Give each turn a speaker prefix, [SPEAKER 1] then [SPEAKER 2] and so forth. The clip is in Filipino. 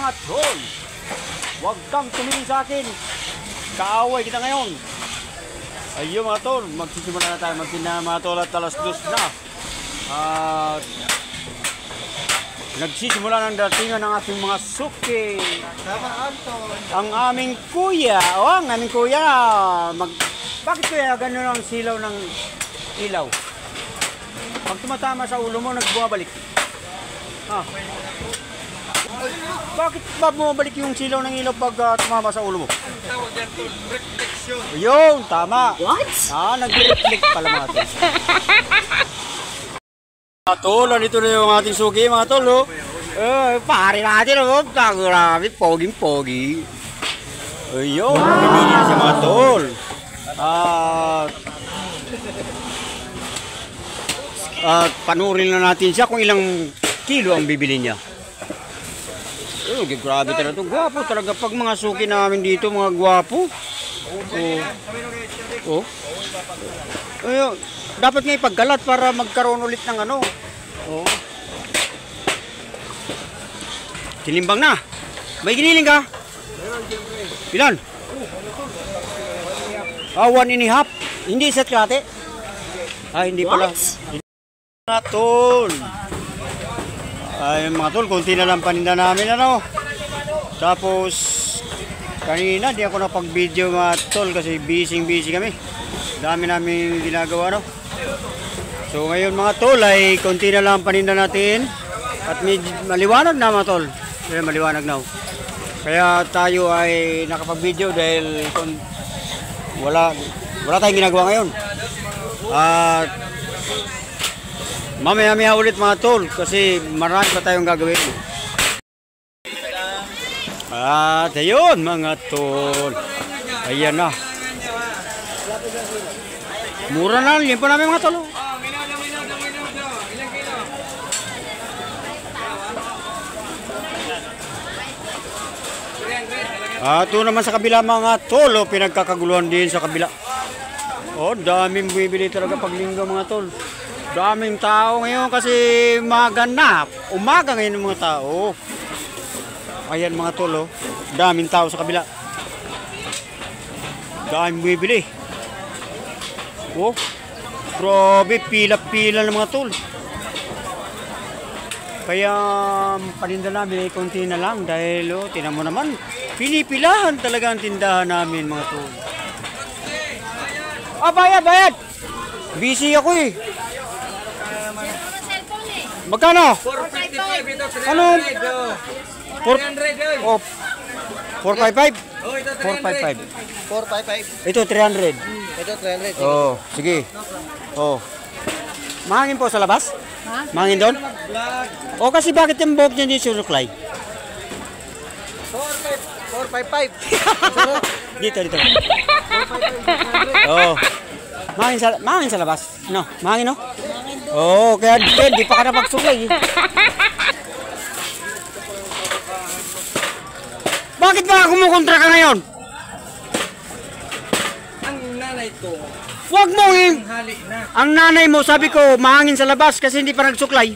[SPEAKER 1] mga tol. Huwag kang tumingin sa akin. Kaaway kita ngayon. Ayun mga tol, magsisimula na tayo magtinda mga tol at alas 2 na. Nagsisimula ng datingan ng ating mga suki. Ang aming kuya, ang aming kuya. Bakit kuya gano'n ang silaw ng ilaw? Pag tumatama sa ulo mo, nagbumabalik. Bakit ba bumabalik yung silaw ng ilaw pag tumama sa ulo mo? Yun, tama.
[SPEAKER 2] What?
[SPEAKER 1] Nag-reflect pala mga tol. Mga tol, nandito na yung ating suki mga tol. Pare natin, grabe, poging-pogi. Ayun, pinili na siya mga tol. Panurin na natin siya kung ilang kilo ang bibili niya. Grabe talaga ito. Gwapo talaga pag mga suki namin dito, mga gwapo. Ayun, dapat nga ipagkalat para magkaroon ulit ng ano. Tinimbang na. May giniling ka? Ilan? 1.5. Hindi isa't kalate? Hindi pala. Mga tol. Ay mga tol, konti na lang paninda namin ano. Tapos kanina di ako napag-video mga tol kasi busy kami. Dami namin ginagawa no. So ngayon mga tol ay konti na lang paninda natin. At maliwanag na mga tol. Kaya maliwanag na. Kaya tayo ay nakapag-video dahil wala tayong ginagawa ngayon. At mamaya ulit mga tol kasi marami pa tayong gagawin. At ayun mga tol. Ayan na. Mura na, limpo namin mga tol. Ito naman sa kabila mga tol, pinagkakaguluhan din sa kabila. Daming bibili talaga pag linggo mga tol. Daming tao ngayon kasi umaga ngayon ng mga tao. Ayan mga tol, daming tao sa kabila. Daming bibili. Grabe, pila-pila ng mga tol. Kaya paninda namin ay konti na lang dahil tinan mo naman, pinipilahan talaga ang tindahan namin mga tol. Bayad! Busy ako eh. Magkano?
[SPEAKER 2] 455 ito, 300.
[SPEAKER 1] Ano?
[SPEAKER 2] 400.
[SPEAKER 1] 455? 455.
[SPEAKER 2] 455.
[SPEAKER 1] Ito 300.
[SPEAKER 2] Ito 300.
[SPEAKER 1] Sige. Mahangin po sa labas?
[SPEAKER 2] Ha?
[SPEAKER 1] Mahangin doon? Kasi bakit yung buhok niya hindi susuklay?
[SPEAKER 2] 455.
[SPEAKER 1] Dito. Mahangin sa labas. No, mahangin no? Kaya di pa ka napagsuklay. Bakit ba kumukontra ka ngayon?
[SPEAKER 2] Ang nanay ko.
[SPEAKER 1] Huwag mo
[SPEAKER 2] Hali na.
[SPEAKER 1] Ang nanay mo, sabi ko, mahangin sa labas kasi hindi pa nagsuklay.